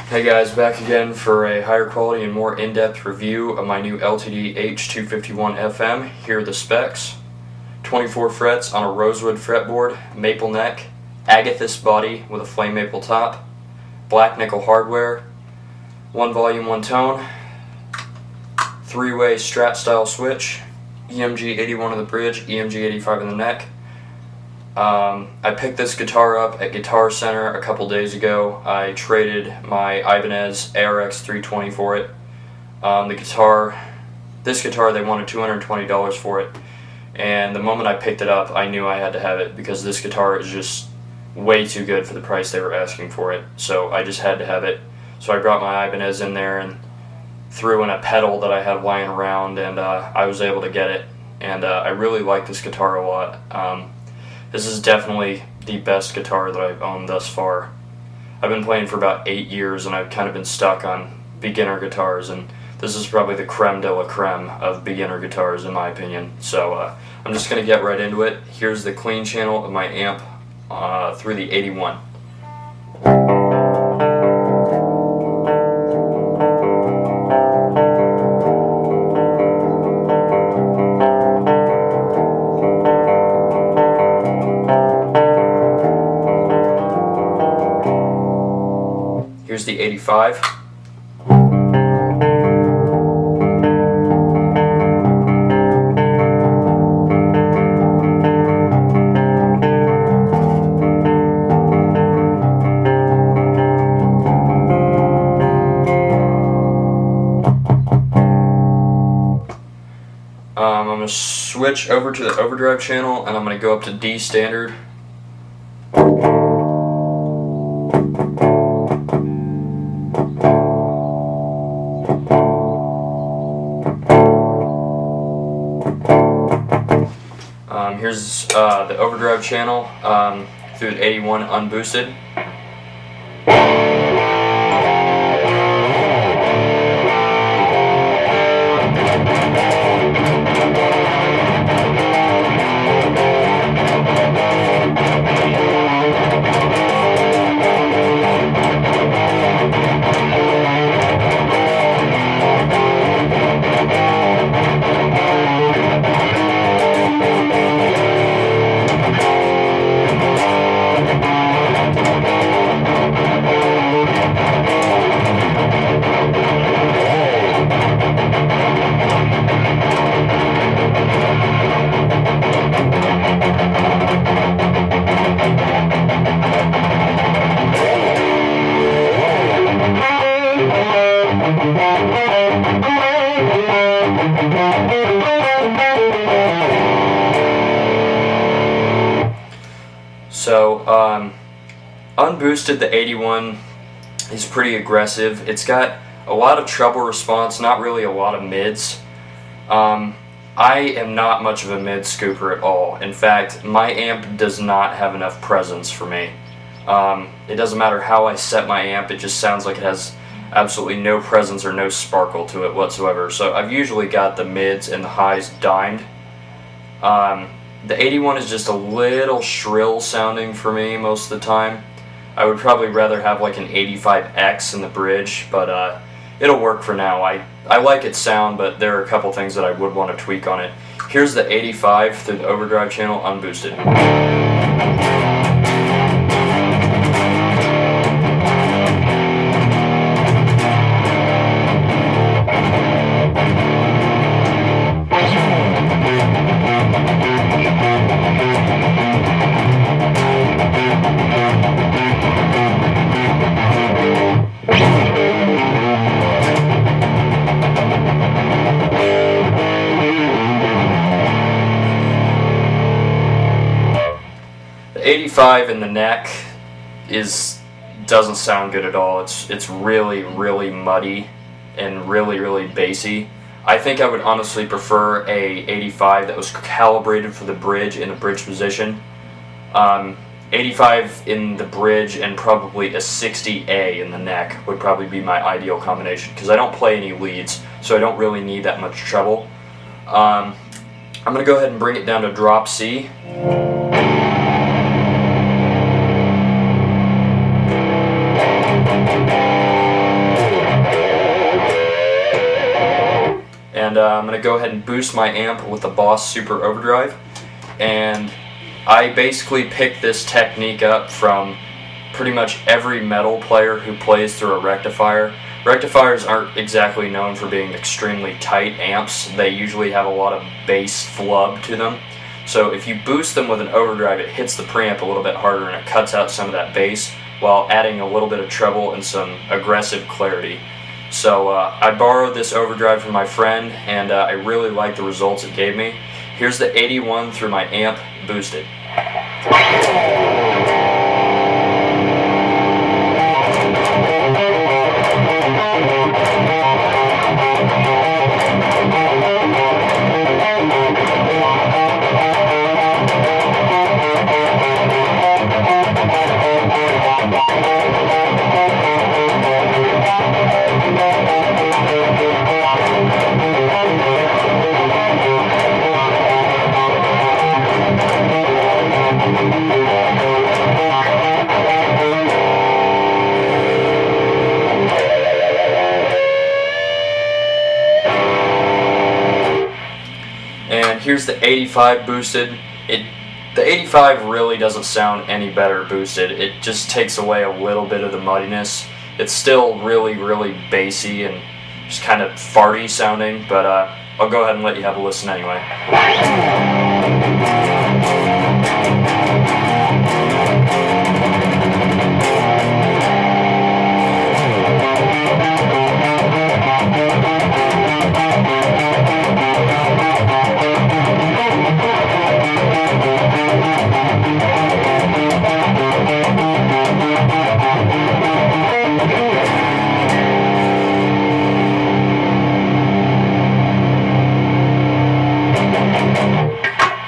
Hey guys, back again for a higher quality and more in-depth review of my new LTD H-251FM. Here are the specs. 24 frets on a rosewood fretboard, maple neck, agathis body with a flame maple top, black nickel hardware, 1 volume 1 tone, 3-way Strat style switch, EMG 81 on the bridge, EMG 85 in the neck. I picked this guitar up at Guitar Center a couple days ago. I traded my Ibanez ARX 320 for it. This guitar, they wanted $220 for it, and the moment I picked it up, I knew I had to have it because this guitar is just way too good for the price they were asking for it. So I just had to have it. So I brought my Ibanez in there and threw in a pedal that I had lying around, and I was able to get it. And I really like this guitar a lot. This is definitely the best guitar that I've owned thus far. I've been playing for about 8 years and I've kind of been stuck on beginner guitars, and this is probably the creme de la creme of beginner guitars in my opinion. So I'm just going to get right into it. Here's the clean channel of my amp through the 81. Here's the 85. I'm going to switch over to the overdrive channel and I'm going to go up to D standard. Here's the overdrive channel through the 81 unboosted. So, unboosted, the 81 is pretty aggressive. It's got a lot of treble response, not really a lot of mids. I am not much of a mid scooper at all. In fact, my amp does not have enough presence for me. It doesn't matter how I set my amp, it just sounds like it has absolutely no presence or no sparkle to it whatsoever. So I've usually got the mids and the highs dimed. The 81 is just a little shrill sounding for me most of the time. I would probably rather have like an 85X in the bridge, but it'll work for now. I like its sound, but there are a couple things that I would want to tweak on it. Here's the 85 through the overdrive channel unboosted. The 85 in the neck doesn't sound good at all. It's really muddy and really bassy. I think I would honestly prefer a 85 that was calibrated for the bridge in the bridge position. 85 in the bridge and probably a 60A in the neck would probably be my ideal combination, because I don't play any leads, so I don't really need that much treble. I'm going to go ahead and bring it down to drop C. and I'm going to go ahead and boost my amp with the Boss Super Overdrive. And I basically picked this technique up from pretty much every metal player who plays through a rectifier. Rectifiers aren't exactly known for being extremely tight amps. They usually have a lot of bass flub to them. So if you boost them with an overdrive, it hits the preamp a little bit harder and it cuts out some of that bass while adding a little bit of treble and some aggressive clarity. So I borrowed this overdrive from my friend, and I really like the results it gave me. Here's the 81 through my amp boosted. And here's the 85 boosted. The 85 really doesn't sound any better boosted. It just takes away a little bit of the muddiness. It's still really, really bassy and just kind of farty sounding, but I'll go ahead and let you have a listen anyway.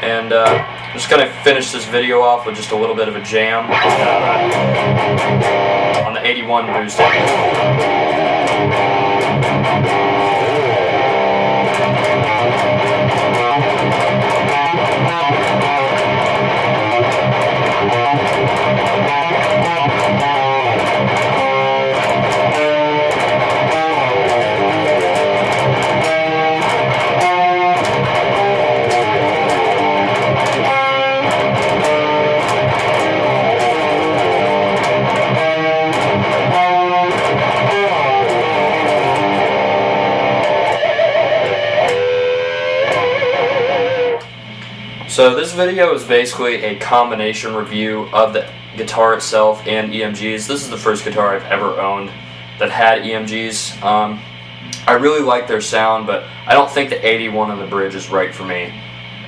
And I'm just going to finish this video off with just a little bit of a jam on the 81 boosted. So this video is basically a combination review of the guitar itself and EMGs. This is the first guitar I've ever owned that had EMGs. I really like their sound, but I don't think the 81 on the bridge is right for me,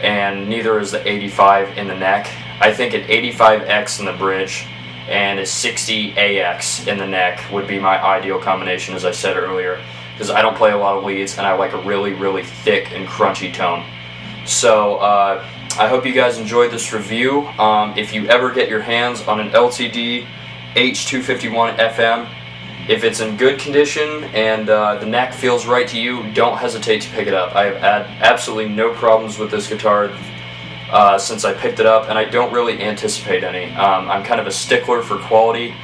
and neither is the 85 in the neck. I think an 85X in the bridge and a 60AX in the neck would be my ideal combination, as I said earlier, because I don't play a lot of leads and I like a really, really thick and crunchy tone. So I hope you guys enjoyed this review. If you ever get your hands on an LTD H-251FM, if it's in good condition and the neck feels right to you, don't hesitate to pick it up. I have had absolutely no problems with this guitar since I picked it up, and I don't really anticipate any. I'm kind of a stickler for quality,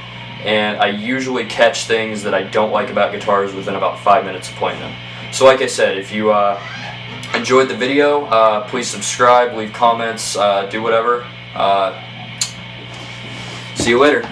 and I usually catch things that I don't like about guitars within about 5 minutes of playing them. So like I said, if you enjoyed the video, please subscribe, leave comments, do whatever. See you later.